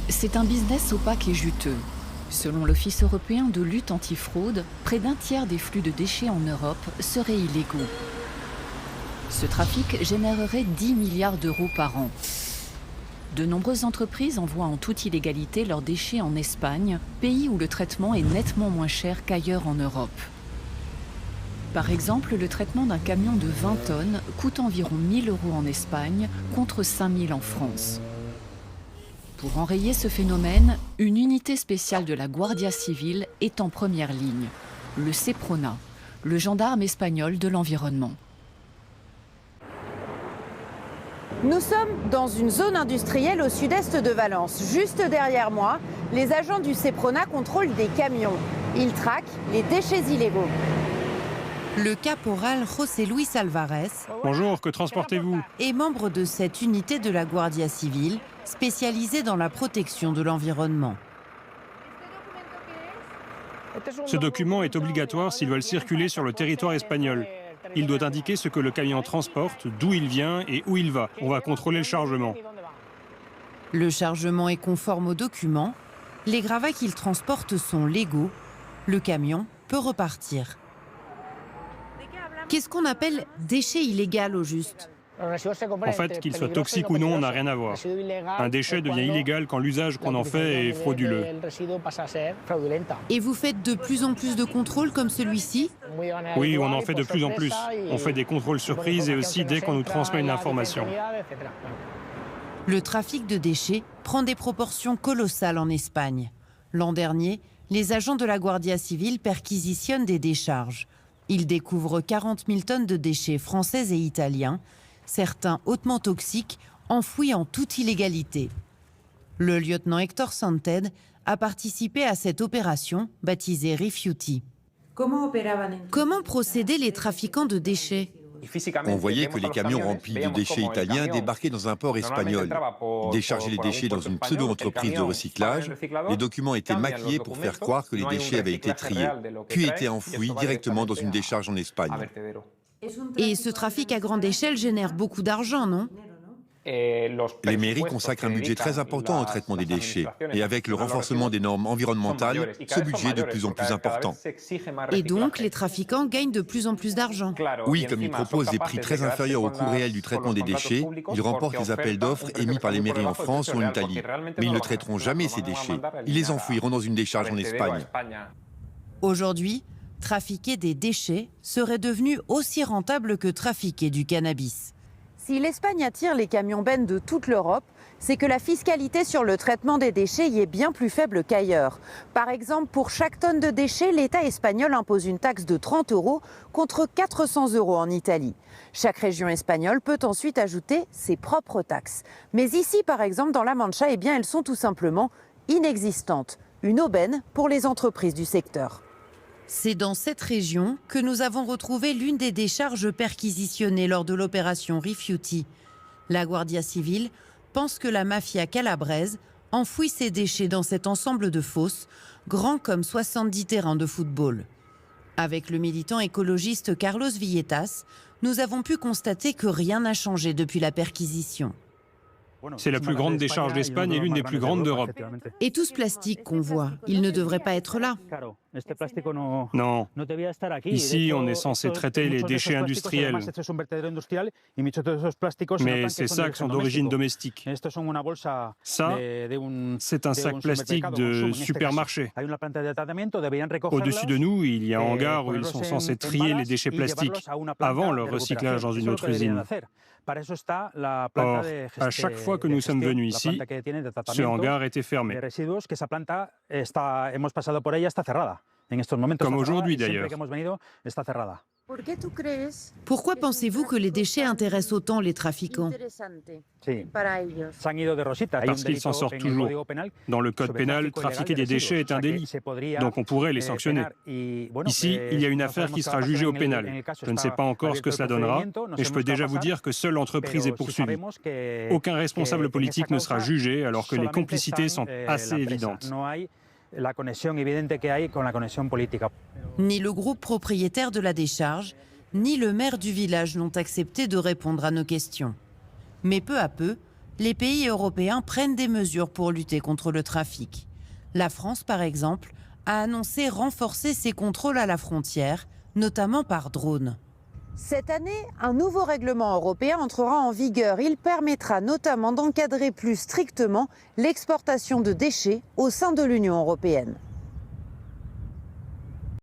C'est un business opaque et juteux. Selon l'Office européen de lutte antifraude, près d'un tiers des flux de déchets en Europe seraient illégaux. Ce trafic générerait 10 milliards d'euros par an. De nombreuses entreprises envoient en toute illégalité leurs déchets en Espagne, pays où le traitement est nettement moins cher qu'ailleurs en Europe. Par exemple, le traitement d'un camion de 20 tonnes coûte environ 1 000 € en Espagne contre 5 000 en France. Pour enrayer ce phénomène, une unité spéciale de la Guardia Civil est en première ligne, le Seprona, le gendarme espagnol de l'environnement. Nous sommes dans une zone industrielle au sud-est de Valence. Juste derrière moi, les agents du Seprona contrôlent des camions. Ils traquent les déchets illégaux. Le caporal José Luis Alvarez. Bonjour, que transportez-vous? Est membre de cette unité de la Guardia Civil, spécialisée dans la protection de l'environnement. Ce document est obligatoire s'ils veulent circuler sur le territoire espagnol. Il doit indiquer ce que le camion transporte, d'où il vient et où il va. On va contrôler le chargement. Le chargement est conforme au document. Les gravats qu'il transporte sont légaux. Le camion peut repartir. Qu'est-ce qu'on appelle déchet illégal au juste? En fait, qu'il soit toxique ou non, n'a rien à voir. Un déchet devient illégal quand l'usage qu'on en fait est frauduleux. Et vous faites de plus en plus de contrôles comme celui-ci? Oui, on en fait de plus en plus. On fait des contrôles surprises et aussi dès qu'on nous transmet une information. Le trafic de déchets prend des proportions colossales en Espagne. L'an dernier, les agents de la Guardia Civil perquisitionnent des décharges. Ils découvrent 40 000 tonnes de déchets français et italiens, certains hautement toxiques, enfouis en toute illégalité. Le lieutenant Héctor Santed a participé à cette opération baptisée Refuti. Comment procédaient les trafiquants de déchets? On voyait que les camions remplis de déchets italiens débarquaient dans un port espagnol. Ils déchargeaient les déchets dans une pseudo-entreprise de recyclage. Les documents étaient maquillés pour faire croire que les déchets avaient été triés, puis étaient enfouis directement dans une décharge en Espagne. Et ce trafic à grande échelle génère beaucoup d'argent, non? Les mairies consacrent un budget très important au traitement des déchets. Et avec le renforcement des normes environnementales, ce budget est de plus en plus important. Et donc, les trafiquants gagnent de plus en plus d'argent. Oui, comme ils proposent des prix très inférieurs au coût réel du traitement des déchets, ils remportent les appels d'offres émis par les mairies en France ou en Italie. Mais ils ne traiteront jamais ces déchets. Ils les enfouiront dans une décharge en Espagne. Aujourd'hui, trafiquer des déchets serait devenu aussi rentable que trafiquer du cannabis. Si l'Espagne attire les camions-bennes de toute l'Europe, c'est que la fiscalité sur le traitement des déchets y est bien plus faible qu'ailleurs. Par exemple, pour chaque tonne de déchets, l'État espagnol impose une taxe de 30 € contre 400 € en Italie. Chaque région espagnole peut ensuite ajouter ses propres taxes. Mais ici, par exemple, dans la Mancha, eh bien, elles sont tout simplement inexistantes. Une aubaine pour les entreprises du secteur. C'est dans cette région que nous avons retrouvé l'une des décharges perquisitionnées lors de l'opération Refuti. La Guardia Civil pense que la mafia calabraise enfouit ses déchets dans cet ensemble de fosses, grand comme 70 terrains de football. Avec le militant écologiste Carlos Villetas, nous avons pu constater que rien n'a changé depuis la perquisition. C'est la plus grande décharge d'Espagne et l'une des plus grandes d'Europe. Et tout ce plastique qu'on voit, il ne devrait pas être là. Non. Ici, on est censé traiter les déchets industriels. Mais ces sacs sont d'origine domestique. Ça, c'est un sac plastique de supermarché. Au-dessus de nous, il y a un hangar où ils sont censés trier les déchets plastiques avant leur recyclage dans une autre usine. Or, à chaque fois que nous sommes venus ici, ce hangar était fermé. Comme aujourd'hui d'ailleurs. Pourquoi pensez-vous que les déchets intéressent autant les trafiquants? Parce qu'ils s'en sortent toujours. Dans le code pénal, trafiquer des déchets est un délit, donc on pourrait les sanctionner. Ici, il y a une affaire qui sera jugée au pénal. Je ne sais pas encore ce que cela donnera, mais je peux déjà vous dire que seule l'entreprise est poursuivie. Aucun responsable politique ne sera jugé alors que les complicités sont assez évidentes. Ni le groupe propriétaire de la décharge, ni le maire du village n'ont accepté de répondre à nos questions. Mais peu à peu, les pays européens prennent des mesures pour lutter contre le trafic. La France, par exemple, a annoncé renforcer ses contrôles à la frontière, notamment par drone. Cette année, un nouveau règlement européen entrera en vigueur. Il permettra notamment d'encadrer plus strictement l'exportation de déchets au sein de l'Union européenne.